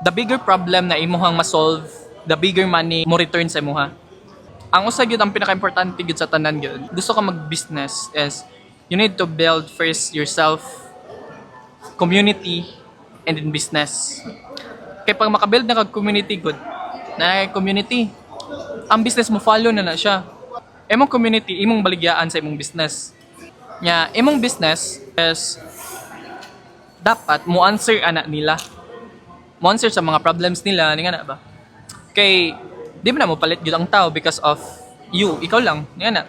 The bigger problem na imuhang ma-solve, the bigger money mo return sa imuha. Ang usa gyud ang pinaka-importante gyud sa tanan gyud. Gusto ka mag-business is you need to build first yourself, community, and then business. Kaya pag makabuild na kag community good, na community, ang business mo follow na siya. Imong community, imong baligyaan sa imong business. Nya, imong business is dapat mo answer ana nila. Mo answer sa mga problems nila, ni nga na ba? Kay di mo na mo palit gyud ang tao because of you, ikaw lang, ni nga na.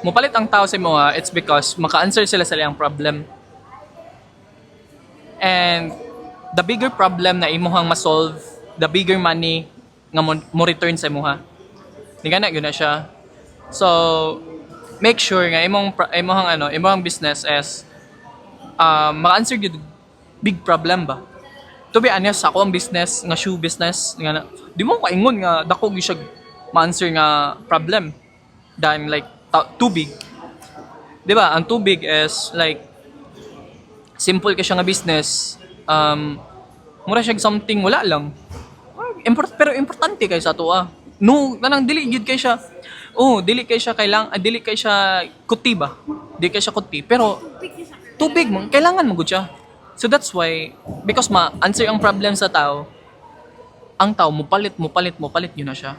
Mo palit ang tao sa imo it's because maka-answer sila sa ilang problem. And the bigger problem na imuhang ma-solve, the bigger money nga mo return sa imuha. Di nga na gyud na siya. So make sure nga imong business is maka-answer gyud big problem ba. To be honest, ako ang business nga shoe business nga na, di mo kaingon nga dako gyud siya ma-answer nga problem than like too big. Di ba? Ang too big is like simple ka siya nga business. Mura siya something wala lang. Pero importante kay sa to No, kanang dili gyud kay siya. Oh, dili kay siya dili kay siya kuti ba? Dili kay siya kuti, pero too big mo, kailangan mo gud siya. So that's why because ma-answer ang problem sa tao, ang tao mo palit yun na siya.